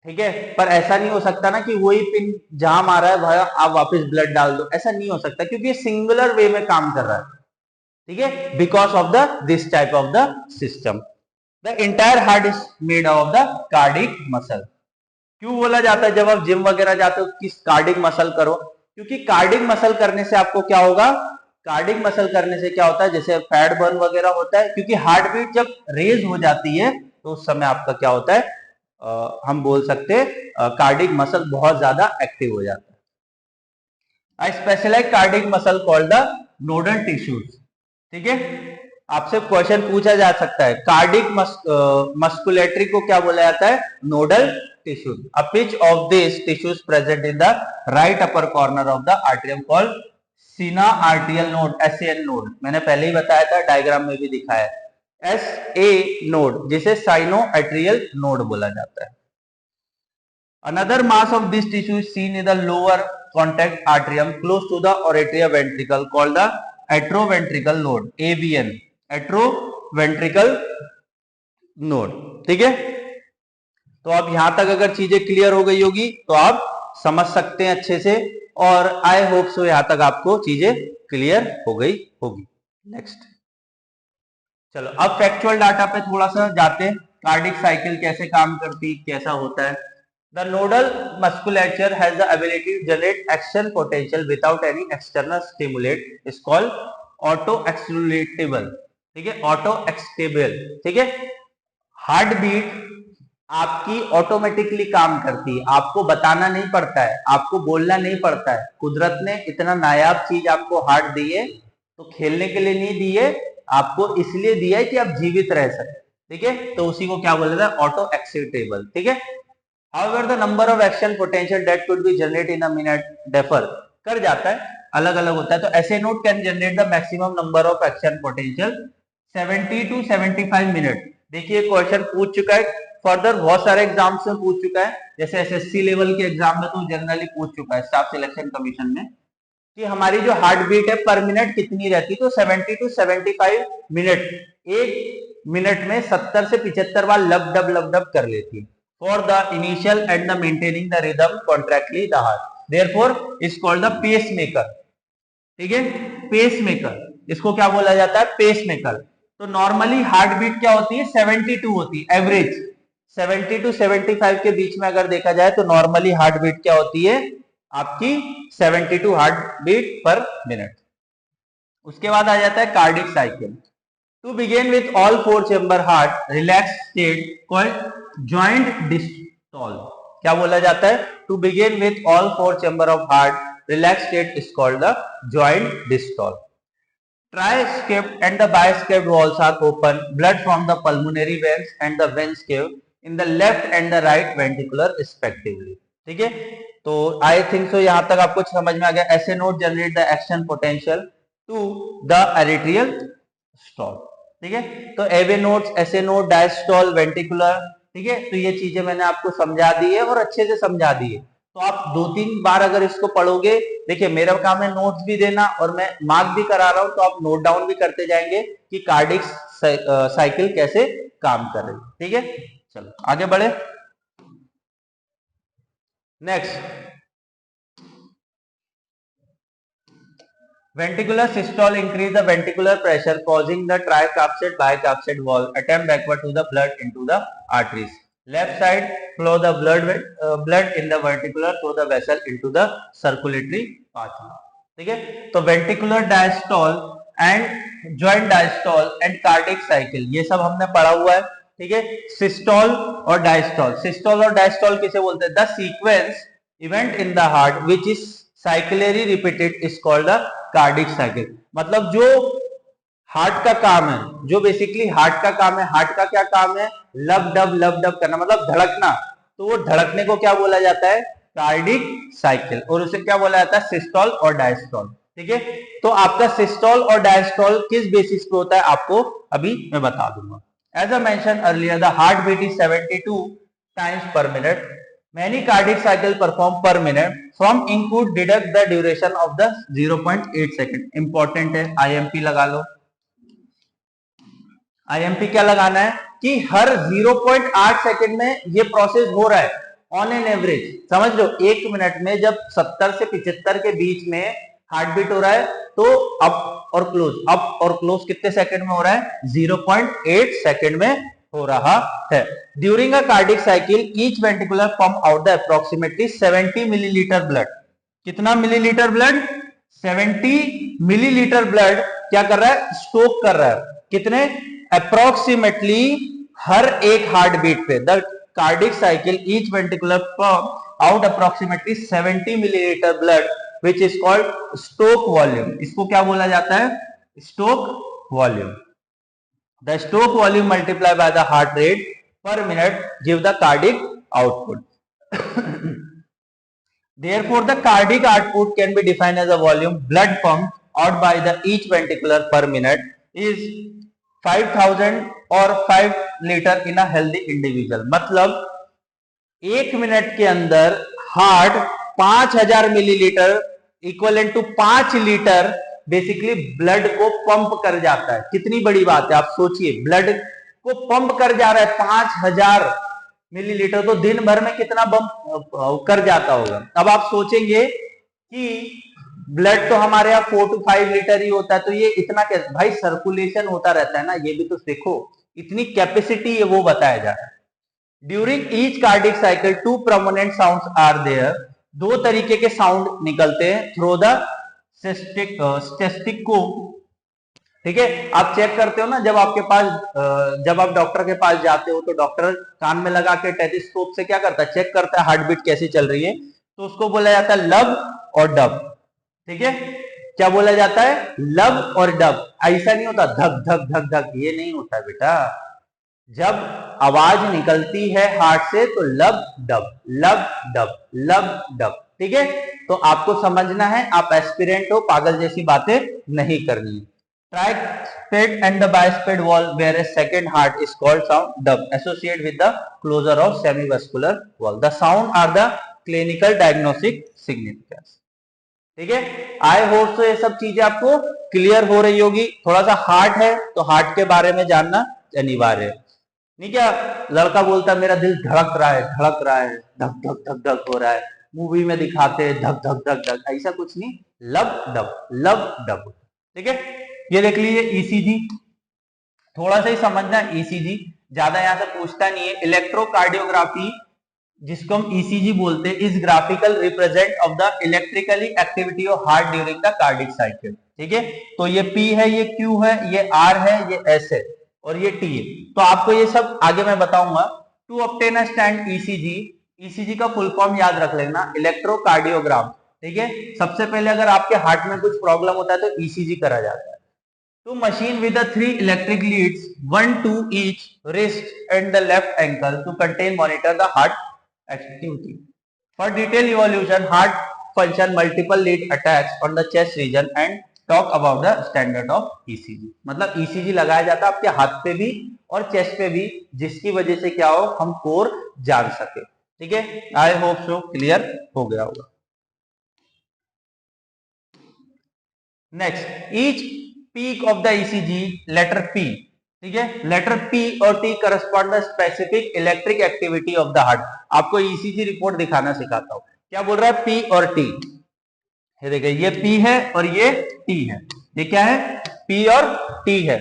[SPEAKER 1] ठीक है, पर ऐसा नहीं हो सकता ना कि वही पिन जहां मारा है भाई आप वापस ब्लड डाल दो. ऐसा नहीं हो सकता, क्योंकि ये सिंगुलर वे में काम कर रहा है. ठीक है, because of the this type of the system. The entire heart is made of the cardiac muscle. क्यों बोला जाता है जब आप जिम वगैरह जाते हो कि कार्डिक मसल करो? क्योंकि कार्डिक मसल करने से आपको क्या होगा? कार्डिक मसल करने से क्या होता है? जैसे फैट बर्न वगैरह होता है, क्योंकि हार्ट बीट जब रेज हो जाती है तो उस समय आपका क्या होता है? हम बोल सकते हैं कार्डिक मसल बहुत ज्यादा एक्टिव हो जाता है. I specialised cardiac muscle called the nodal tissues. ठीक है, आपसे क्वेश्चन पूछा जा सकता है, कार्डिक मस्कुलेटरी को क्या बोला जाता है? Nodal tissues. A pitch of these tissues present in the right upper corner of the atrium called sinoatrial node, SAN node. मैंने पहले ही बताया था, डायग्राम में भी दिखाया है. SA node जिसे sinoatrial node बोला जाता है. Another mass of this tissue is seen in the lower contact atrium close to the atrioventricle called the atrioventricle node, AVN, atrioventricle node. ठीक है, तो अब यहां तक अगर चीजें क्लियर हो गई होगी तो आप समझ सकते हैं अच्छे से. और आई होप सो यहां तक आपको चीजें क्लियर हो गई होगी. नेक्स्ट, चलो अब फैक्चुअल डाटा पे थोड़ा सा जाते हैं. कार्डिक साइकिल कैसे काम करती, कैसा होता है? The nodal musculature has the ability to generate action potential without any external stimulate. Is called auto excitable. ठीक है, ऑटो एक्सटेबल. ठीक है, हार्ट बीट आपकी ऑटोमेटिकली काम करती है, आपको बताना नहीं पड़ता है, आपको बोलना नहीं पड़ता है. कुदरत ने इतना नायाब चीज आपको हार्ट दी है तो खेलने के लिए नहीं दी है, आपको इसलिए दिया है कि आप जीवित रह सके. ठीक है, तो उसी को क्या बोला जाता है? Auto excitable. ठीक है, however the number of action potential that could be generate in a minute differ. कर जाता है, अलग अलग होता है. तो ऐसे node can generate the maximum number of action potential 70 to 75 minute. देखिए, क्वेश्चन पूछ चुका है, फर्दर बहुत सारे एग्जाम्स में पूछ चुका है. जैसे एसएससी लेवल के एग्जाम में तो जनरली पूछ चुका है, स्टाफ सिलेक्शन कमीशन में, कि हमारी जो हार्ट बीट है पर मिनट कितनी रहती है? तो 70 to 75 मिनट. एक मिनट में 70 से 75 बार लब डब कर लेती है. For the initial and the maintaining the rhythm contractility the heart. Therefore is called the pacemaker. ठीक है, पेस मेकर, इसको क्या बोला जाता है? Pacemaker. तो नॉर्मली हार्ट बीट क्या होती है? 72 होती है एवरेज। 70 टू 75 के बीच में अगर देखा जाए तो नॉर्मली हार्ट बीट क्या होती है आपकी? 72 हार्ट बीट पर मिनट। उसके बाद आ जाता है cardiac cycle. To begin with all 4 chamber heart relax state called joint diastole. क्या बोला जाता है? To begin with all 4 chamber of heart relax state is called the joint diastole. Tri-scaped and the biscaped walls are open. Blood from the pulmonary veins and the veins cave in the left and the right ventricular respectively. ठीक है, तो I think so यहां तक आपको समझ में आ गया। SA node generate the action potential to the atrial systole. ठीक है, तो AV nodes, SA node, diastole, ventricular. ठीक है, तो ये चीजें मैंने आपको समझा दी है और अच्छे से समझा दी है। तो आप 2-3 बार अगर इसको पढ़ोगे, देखिए मेरा काम है नोट्स भी देना और मैं मार्क भी करा रहा हूं, तो आप नोट डाउन भी करते जाएंगे कि कार्डिक साइकिल कैसे काम कर रही है। ठीक है, चलो आगे बढ़े। Next, ventricular systole increase the ventricular pressure causing the tricapsate bicapsate wall attempt backward to the blood into the arteries. Left side flow the blood in the ventricular through the vessel into the circulatory pathway. ठीक है, तो ventricular diastole and joint diastole and cardiac cycle ये सब हमने पढ़ा हुआ है। ठीक है, सिस्टोल और डायस्टोल, सिस्टोल और डायस्टोल किसे बोलते हैं? The sequence event in the heart which is cyclically repeated is called the cardiac cycle. मतलब जो हार्ट का काम है, जो बेसिकली हार्ट का काम है, हार्ट का क्या काम है? लब डब करना, मतलब धड़कना। तो वो धड़कने को क्या बोला जाता है? Cardiac cycle. और उसे क्या बोला जाता है? सिस्टोल और डायस्टोल। ठीक है, तो आपका सिस्टोल और डायस्टोल किस बेसिस पे होता है आपको अभी मैं बता दूंगा। As I mention earlier the heart beat is 72 times per minute. Many cardiac cycle perform per minute. From input deduct the duration of the 0.8 second. Important है, IMP लगा लो। IMP क्या लगाना है कि हर 0.8 सेकंड में ये प्रोसेस हो रहा है ऑन एन एवरेज। समझ लो, 1 मिनट में जब 70 से 75 के बीच में हार्ट बीट हो रहा है तो अप और क्लोज कितने सेकंड में हो रहा है? 0.8 सेकंड में हो रहा है। During a cardiac cycle each ventricular pump out the approximately 70 millilitre blood. कितना मिलीलीटर ब्लड? 70 मिलीलीटर ब्लड क्या कर रहा है? स्टोक कर रहा है। कितने? अप्रोक्सीमेटली हर एक हार्ट बीट पे। The cardiac cycle each ventricular pump out approximately 70 millilitre blood which is called stroke volume. इसको क्या बोला जाता है? Stroke volume. The stroke volume multiplied by the heart rate per minute give the cardiac output. Therefore, the cardiac output can be defined as a volume blood pumped out by the each ventricular per minute is 5000 or 5 liter in a healthy individual. मतलब 1 minute के अंदर heart 5000 millilitre equivalent to 5 litre basically blood को pump कर जाता है। कितनी बड़ी बात है, आप सोचिए, ब्लड को पंप कर जा रहा है 5000 मिलीलीटर, तो दिन भर में कितना पंप कर जाता होगा। अब आप सोचेंगे कि ब्लड तो हमारे यहाँ 4 to 5 लीटर ही होता है, तो ये इतना कैसे? भाई सर्कुलेशन होता रहता है ना, ये भी तो देखो, इतनी कैपेसिटी है वो बताया जा रहा है। During each cardiac cycle 2 prominent sounds are there. 2 तरीके के साउंड निकलते हैं थ्रू द स्टेटिक को। ठीक है, आप चेक करते हो ना, जब आपके पास जब आप डॉक्टर के पास जाते हो तो डॉक्टर कान में लगा के टेलीस्कोप से क्या करता है? चेक करता है हार्ट बीट कैसी चल रही है। तो उसको बोला जाता है लब और डब। ठीक है, क्या बोला जाता है? लब और डब। ऐसा नहीं होता धक धक धक धक, ये नहीं होता बेटा। जब आवाज निकलती है हार्ट से तो लब डब लब डब लब डब। ठीक है, तो आपको समझना है, आप एस्पिरेंट हो, पागल जैसी बातें नहीं करनी है। Tricuspid and the bicuspid wall where a second heart is called sound dub associated with the closure of semivascular wall. The sound are the clinical diagnostic significance. ठीक है, आई होप तो ये सब चीजें आपको क्लियर हो रही होगी। थोड़ा सा हार्ट है तो हार्ट के बारे में जानना अनिवार्य है। नहीं क्या लड़का बोलता मेरा दिल धड़क रहा है, धक धक धक धक हो रहा है, मूवी में दिखाते हैं धक धक धक धक, ऐसा कुछ नहीं, लब डब। ठीक है, ये देख लीजिए ईसीजी, थोड़ा सा ही समझना ईसीजी, ज्यादा यहाँ से पूछता नहीं है। इलेक्ट्रोकार्डियोग्राफी जिसको हम ईसीजी बोलते हैं, is graphical represent of the electrically activity of heart during the cardiac cycle. ठीक है, तो ये P है, ये Q है, ये R है, ये S है और ये T है। तो आपको ये सब आगे मैं बताऊंगा। To obtain a stand ECG, ECG का फुल फॉर्म याद रख लेना, इलेक्ट्रोकार्डियोग्राम। ठीक है, सबसे पहले अगर आपके हार्ट में कुछ प्रॉब्लम होता है तो ईसीजी करा जाता है। To machine with the 3 electric leads, one to each wrist and the left ankle to contain monitor the heart activity. For detailed evolution, heart function multiple lead attached on the chest region and talk about the standard of ECG. मतलब ECG लगाया जाता है आपके हाथ पे भी और chest पे भी, जिसकी वजह से क्या हो, हम कोर जान सके। ठीक है, आई होप सो क्लियर हो गया होगा। Next, each peak of the ECG, letter P. ठीक है, लेटर पी और T correspond the specific electric activity of the heart. आपको ईसीजी रिपोर्ट दिखाना सिखाता हूं। क्या बोल रहा है, पी और टी। ये देखिए, ये पी है और ये टी है। ये क्या है, पी और टी है।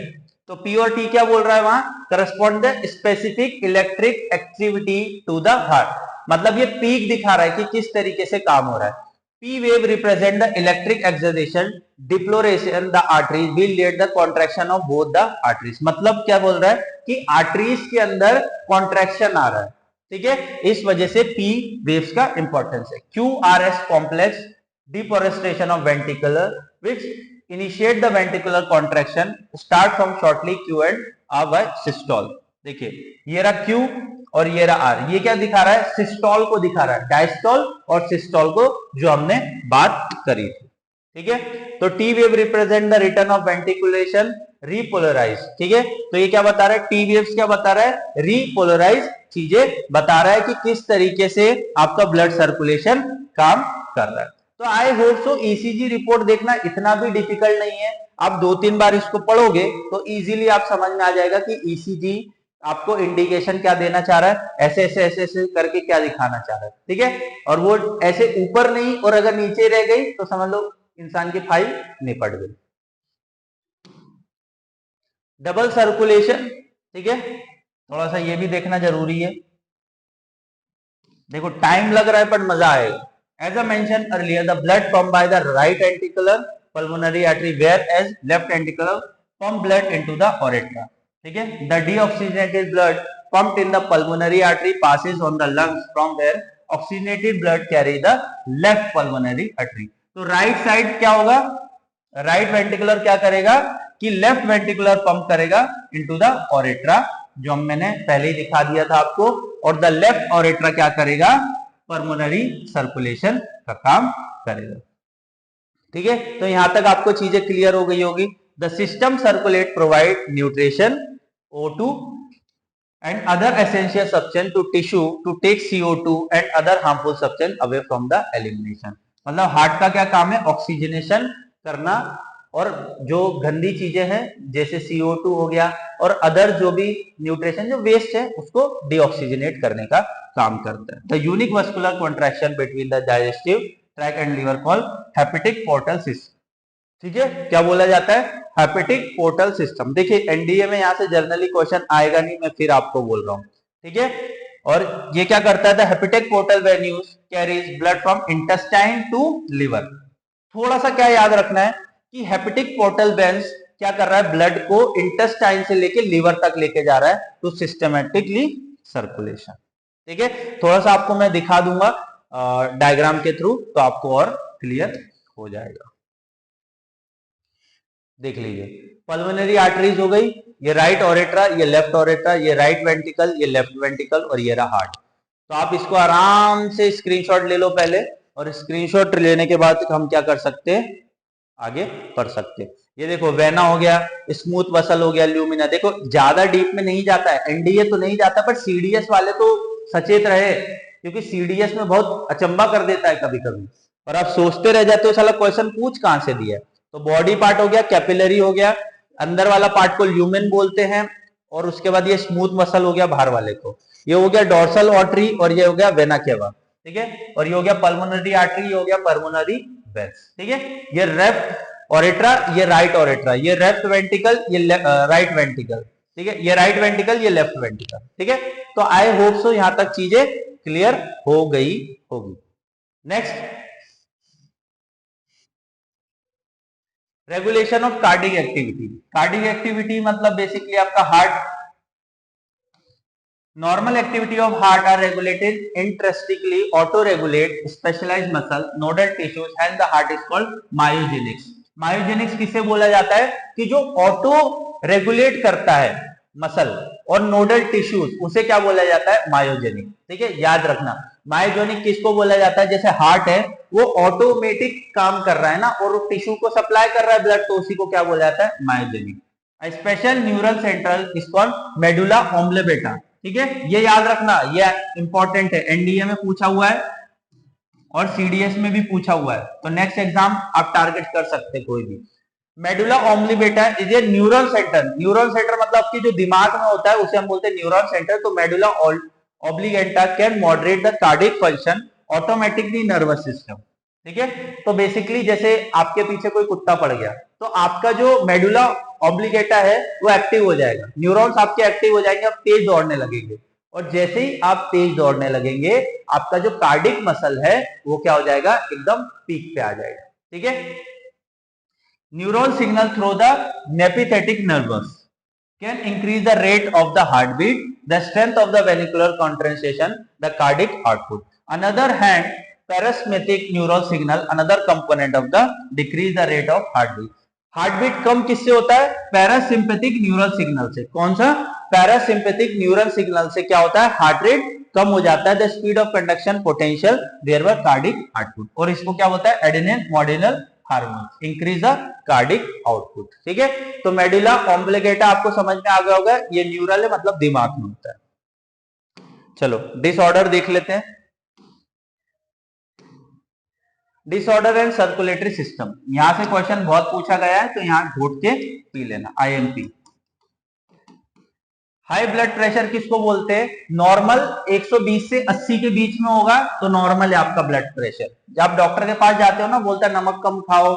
[SPEAKER 1] तो पी और टी क्या बोल रहा है वहां, correspond the specific electric activity to the heart. मतलब ये पीक दिखा रहा है कि किस तरीके से काम हो रहा है। P wave represent the electric excitation, defloration the arteries will lead the contraction of both the arteries। मतलब क्या बोल रहा है कि आर्टरीज के अंदर कॉन्ट्रैक्शन आ रहा है। ठीक है, इस वजह से P waves का इंपॉर्टेंस है। QRS complex deforestation of ventricle which initiate the ventricular contraction start from shortly Q and R by systole। देखिए, ये रहा Q और ये रहा R। ये क्या दिखा रहा है, सिस्टोल को दिखा रहा है, डायस्टोल और सिस्टोल को, जो हमने बात करी थी। ठीक है, तो T wave represent the return of ventricular repolarise. ठीक है, तो ये क्या बता रहा है, टी वेव्स क्या बता रहा है, रीपोलराइज चीजें बता रहा है कि किस तरीके से आपका ब्लड सर्कुलेशन काम कर रहा है। तो I hope so ECG report देखना इतना भी डिफिकल्ट नहीं है। आप 2-3 बार इसको पढ़ोगे तो इजीली आप समझ में आ जाएगा कि ईसीजी आपको इंडिकेशन क्या देना चाह रहा है, ऐसे ऐसे ऐसे ऐसे करके क्या दिखाना चाह रहा है। ठीक है, और वो ऐसे ऊपर नहीं, और अगर नीचे रह गई तो समझ लो इंसान की फाइल निपट गई। डबल सर्कुलेशन, ठीक है, थोड़ा सा ये भी देखना जरूरी है। देखो टाइम लग रहा है पर मजा आएगा। As a mention earlier, the blood pump by the right ventricular pulmonary artery, whereas left ventricular pump blood into the aorta. ठीक है, the deoxygenated blood pumped in the pulmonary artery passes on the lungs from where oxygenated blood carry the left pulmonary artery। तो right side क्या होगा, right ventricular क्या करेगा कि left ventricular pump करेगा into the ऑरेट्रा, जो मैंने पहले ही दिखा दिया था आपको। और द लेफ्ट ऑरेट्रा क्या करेगा, पल्मोनरी सर्कुलेशन का काम करेगा। ठीक है, तो यहां तक आपको चीजें क्लियर हो गई होगी। The system circulate provide nutrition O2 and other essential substance to tissue to take CO2 and other harmful substance away from the elimination। मतलब हार्ट का क्या काम है, ऑक्सीजनेशन करना, और जो गंदी चीजें हैं जैसे CO2 हो गया और अदर जो भी न्यूट्रिशन जो वेस्ट है उसको डीऑक्सीजनेट करने का काम करता है। The unique muscular contraction between the digestive tract and liver called hepatic portal system. ठीक है, क्या बोला जाता है, हेपेटिक पोर्टल सिस्टम। देखिए एनडीए में यहां से जनरली क्वेश्चन आएगा नहीं, मैं फिर आपको बोल रहा हूं। ठीक है, और ये क्या करता है, hepatic portal venules carries blood from intestine to liver. थोड़ा सा क्या याद रखना है कि हेपेटिक पोर्टल वेन्स क्या कर रहा है, ब्लड को इंटेस्टाइन से लेके लिवर तक लेके जा रहा है टू सिस्टमेटिकली सर्कुलेशन। ठीक है, थोड़ा सा आपको मैं दिखा दूंगा डायग्राम के थ्रू, तो आपको और क्लियर हो जाएगा। देख लीजिए, पल्मोनरी आर्टरीज हो गई, ये राइट ऑरेट्रा, ये लेफ्ट ऑरेट्रा, ये राइट वेंट्रिकल, ये लेफ्ट वेंट्रिकल, और ये रहा हार्ट। तो आप इसको आराम से स्क्रीनशॉट ले लो पहले, और स्क्रीनशॉट लेने के बाद हम क्या कर सकते हैं, आगे बढ़ सकते हैं। ये देखो वेना हो गया, स्मूथ मसल हो गया, ल्यूमिना। देखो ज्यादा डीप में नहीं जाता है, एनडीए तो नहीं जाता, पर सीडीएस वाले तो सचेत रहे, क्योंकि सीडीएस में बहुत अचंबा कर देता है कभी कभी, और आप सोचते रह जाते हो साला क्वेश्चन पूछ कहां से दिया है। तो बॉडी पार्ट हो गया, कैपिलरी हो गया, अंदर वाला पार्ट को ल्यूमेन बोलते हैं, और उसके बाद ये स्मूथ मसल हो गया बाहर वाले को, ये हो गया डोर्सल आर्टरी, और ये हो गया वेना केवा। ठीक है, और ये हो गया पल्मोनरी आर्टरी, ये हो गया पल्मोनरी वेन्स, ठीक है। ये लेफ्ट ऑरेट्रा, ये राइट ऑरेट्रा, ये लेफ्ट वेंट्रिकल, ये राइट वेंट्रिकल, ठीक है, ये राइट वेंट्रिकल, ये लेफ्ट वेंट्रिकल, ठीक है। तो आई होप सो यहां तक चीजें क्लियर हो गई होगी। Next, regulation of cardiac activity. Cardiac activity मतलब बेसिकली आपका heart, normal activity of heart are regulated intrinsically, auto regulate specialized muscle nodal tissues and the heart is called myogenics। myogenics किसे बोला जाता है कि जो ऑटो रेगुलेट करता है मसल और नोडल टिश्यूज, उसे क्या बोला जाता है, मायोजेनिक, ठीक है। याद रखना, मायोजेनिक किसको बोला जाता है, जैसे हार्ट है वो ऑटोमेटिक काम कर रहा है ना और टिश्यू को सप्लाई कर रहा है ब्लड, तो उसी को क्या बोला जाता है, myogenic. Special neural central is called medulla ऑम्ब्लेबेटा, ठीक है, ये याद रखना, ये इंपॉर्टेंट है, एनडीए में पूछा हुआ है और सीडीएस में भी पूछा हुआ है, तो नेक्स्ट एग्जाम आप टारगेट कर सकते हैं कोई भी। मेडुला ऑम्ब्लिबेटा is a neural centre, neural centre मतलब कि जो दिमाग में होता है उसे हम बोलते हैं न्यूरल सेंटर। तो medulla oblongata can moderate the cardiac function automatically nervous system, ठीक है। तो बेसिकली जैसे आपके पीछे कोई कुत्ता पड़ गया तो आपका जो मेडुला ऑब्लिगेटा है वो एक्टिव हो जाएगा, न्यूरॉन्स आपके एक्टिव हो जाएंगे, आप तेज दौड़ने लगेंगे, और जैसे ही आप तेज दौड़ने लगेंगे आपका जो कार्डिक मसल है वो क्या हो जाएगा, एकदम पीक पे आ जाएगा, ठीक है। Neural signal through the sympathetic nervous can increase the rate of the heartbeat, the strength of the ventricular contraction, the cardiac output. Another hand, parasymmetric neural signal, another component of the decrease the rate of heartbeat. Heartbeat कम किससे होता है, parasympathetic neural signal से। कौन सा, parasympathetic neural signal से क्या होता है, हार्ट रेट कम हो जाता है, the speed of conduction potential thereby cardiac output, और इसको क्या होता है, adenine modular hormone increase the cardiac output, ठीक है। तो मेडुला ऑम्ब्लिगेटा आपको समझ में आ गया होगा, ये न्यूरल है मतलब दिमाग में होता है। चलो डिसऑर्डर देख लेते हैं। डिसऑर्डर एंड सर्कुलेटरी सिस्टम, यहां से क्वेश्चन बहुत पूछा गया है तो यहां घोट के पी लेना, आईएमपी। हाई ब्लड प्रेशर किसको बोलते हैं, नॉर्मल 120 से 80 के बीच में होगा तो नॉर्मल है आपका ब्लड प्रेशर। जब आप डॉक्टर के पास जाते हो ना, बोलता है नमक कम खाओ,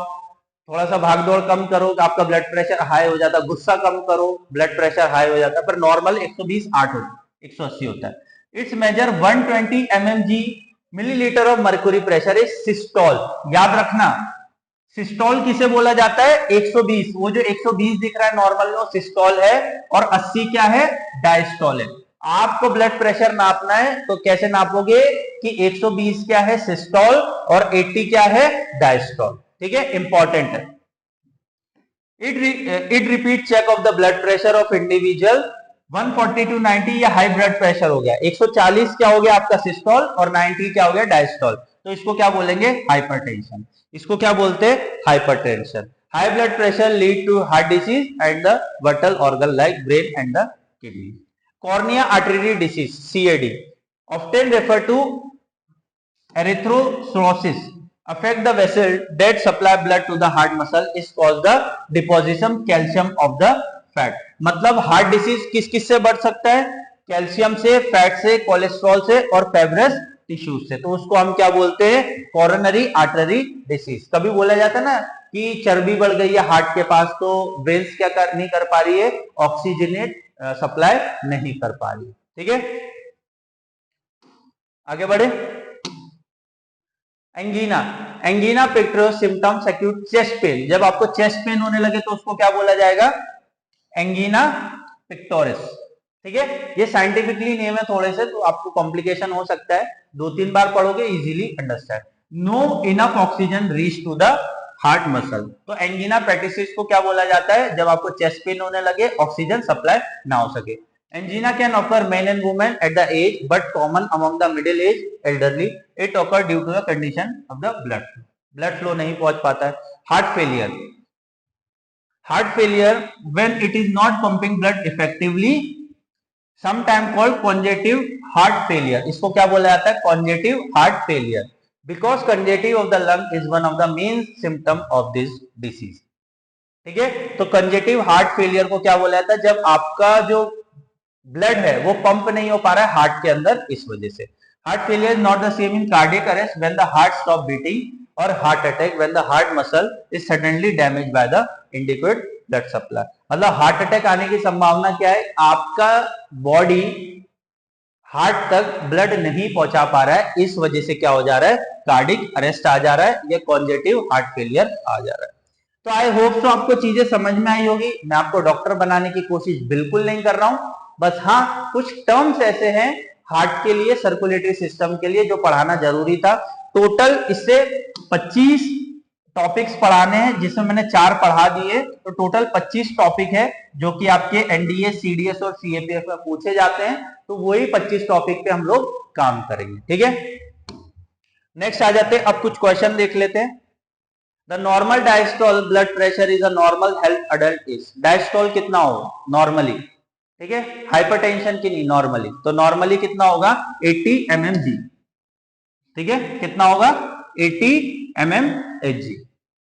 [SPEAKER 1] थोड़ा सा भागदौड़ कम करो, आपका ब्लड प्रेशर हाई हो जाता है, गुस्सा कम करो, ब्लड प्रेशर हाई हो जाता है, पर नॉर्मल 120 8 180 होता है। It's measure 120 mmg millilitre of mercury pressure is systole. याद रखना, सिस्टोल किसे बोला जाता है, 120, वो जो 120 दिख रहा है नॉर्मल में वो सिस्टोल है, और 80 क्या है, डायस्टोल है। आपको ब्लड प्रेशर नापना है तो कैसे नापोगे कि 120 क्या है सिस्टोल और 80 क्या है डायस्टोल, ठीक है, इंपॉर्टेंट है। It repeat check of the blood pressure of individual 140 to 90, ये हाई ब्लड प्रेशर हो गया, 140 क्या हो गया आपका सिस्टोल और 90 क्या हो गया डायस्टोल, तो इसको क्या बोलेंगे, हाइपरटेंशन। इसको क्या बोलते हैं, hypertension. High blood pressure lead to heart disease and the vital organ like brain and the kidney. Coronary artery disease, CAD, often refer to atherosclerosis, affect the vessel that supply blood to the heart muscle is cause the deposition calcium of the fat। मतलब heart disease किस किस से बढ़ सकता है, calcium से, fat से, cholesterol से और फाइब्रस टिश्यूज से, तो उसको हम क्या बोलते हैं, कोरोनरी आर्टरी डिसीज। कभी बोला जाता है ना कि चर्बी बढ़ गई है हार्ट के पास तो वेन्स क्या नहीं कर पा रही है, ऑक्सीजनेट सप्लाई नहीं कर पा रही है, ठीक है। आगे बढ़े, angina, angina pectoris symptoms acute chest pain, जब आपको चेस्ट पेन होने लगे तो उसको क्या बोला जाएगा, एंगीना पिक्टोरिस, ठीक है। ये साइंटिफिकली नेम है थोड़े से, तो आपको कॉम्प्लिकेशन हो सकता है, 2-3 बार पढ़ोगे easily understand. No enough oxygen reach to the heart muscle, तो एंगीना पेक्टोरिस को क्या बोला जाता है, जब आपको चेस्ट पेन होने लगे, ऑक्सीजन सप्लाई ना हो सके। Angina can occur men and women at the age, but common among the middle age elderly. It occur due to the condition of the blood flow. Blood flow नहीं पहुंच पाता है। Heart failure, heart failure when it is not pumping blood effectively, sometime called congestive heart failure। इसको क्या बोला जाता है, congestive heart failure, because congestive of the lung is one of the main symptom of this disease, ठीक है। तो congestive heart failure को क्या बोला जाता है, जब आपका जो ब्लड है वो पंप नहीं हो पा रहा है हार्ट के अंदर, इस वजह से। Heart failure is not the same in cardiac arrest when the heart stop beating और heart attack when the heart muscle is suddenly damage by the inadequate blood supply. मतलब हार्ट अटैक आने की संभावना क्या है, आपका बॉडी हार्ट तक blood नहीं पहुंचा पा रहा है, इस वजह से क्या हो जा रहा है, कार्डिक अरेस्ट आ जा रहा है या कॉन्जेटिव हार्ट फेलियर आ जा रहा है। तो आई होप तो आपको चीजें समझ में आई होगी। मैं आपको डॉक्टर बनाने की कोशिश बिल्कुल नहीं कर रहा हूं, बस हाँ कुछ टर्म्स ऐसे हैं हार्ट के लिए, सर्कुलेटरी सिस्टम के लिए, जो पढ़ाना जरूरी था। टोटल इससे 25 टॉपिक्स पढ़ाने हैं, जिसमें मैंने 4 पढ़ा दिए, तो टोटल 25 टॉपिक है जो कि आपके एनडीए, सीडीएस और सीएपीएफ में पूछे जाते हैं। तो वही 25 टॉपिक पे हम लोग काम करेंगे, ठीक है। नेक्स्ट आ जाते हैं, अब कुछ क्वेश्चन देख लेते हैं। The normal diastole blood pressure is a normal health adult is. Diastole कितना होगा नॉर्मली, ठीक है, हाइपरटेंशन की नहीं, नॉर्मली। तो नॉर्मली कितना होगा 80 mmHg, ठीक है, कितना होगा 80 mmHg।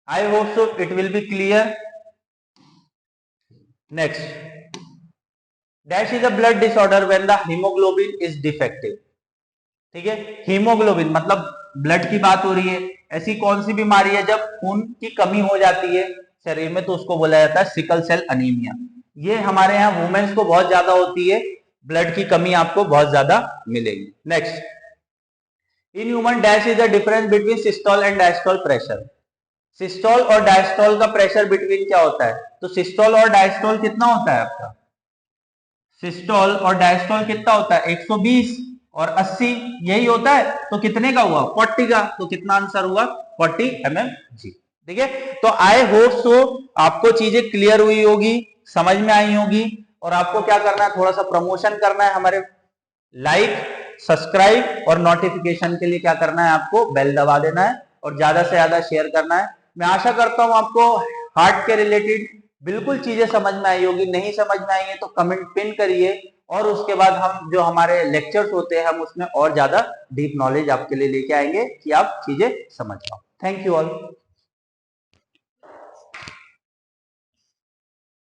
[SPEAKER 1] I hope so it will be clear. Next, dash is a blood disorder when the haemoglobin is defective, ठीक है। हीमोग्लोबिन मतलब ब्लड की बात हो रही है। ऐसी कौन सी बीमारी है जब खून की कमी हो जाती है शरीर में, तो उसको बोला जाता है सिकल सेल अनीमिया। ये हमारे यहाँ वुमेन्स को बहुत ज्यादा होती है, ब्लड की कमी आपको बहुत ज्यादा मिलेगी। Next, in human dash is the difference between systole and diastole pressure. Systole और डायस्टोल का प्रेशर बिटवीन क्या होता है, तो सिस्टोल और डायस्टोल कितना होता है आपका, सिस्टोल और डायस्टोल कितना होता है 120 और 80, यही होता है। तो कितने का हुआ 40 का, तो कितना आंसर हुआ 40 mmHg, ठीक है। तो आई होप सो आपको चीजें क्लियर हुई होगी, समझ में आई होगी। और आपको क्या करना है, थोड़ा सा प्रमोशन करना है, हमारे लाइक, सब्सक्राइब और नोटिफिकेशन के लिए क्या करना है, आपको बेल दबा देना है और ज्यादा से ज्यादा शेयर करना है। मैं आशा करता हूं आपको हार्ट के रिलेटेड बिल्कुल चीजें समझ में आई होगी। नहीं समझ में आई है तो कमेंट पिन करिए, और उसके बाद हम जो हमारे लेक्चर्स होते हैं हम उसमें और ज्यादा डीप नॉलेज आपके लिए लेके आएंगे कि आप चीजें समझ पाओ। Thank you all.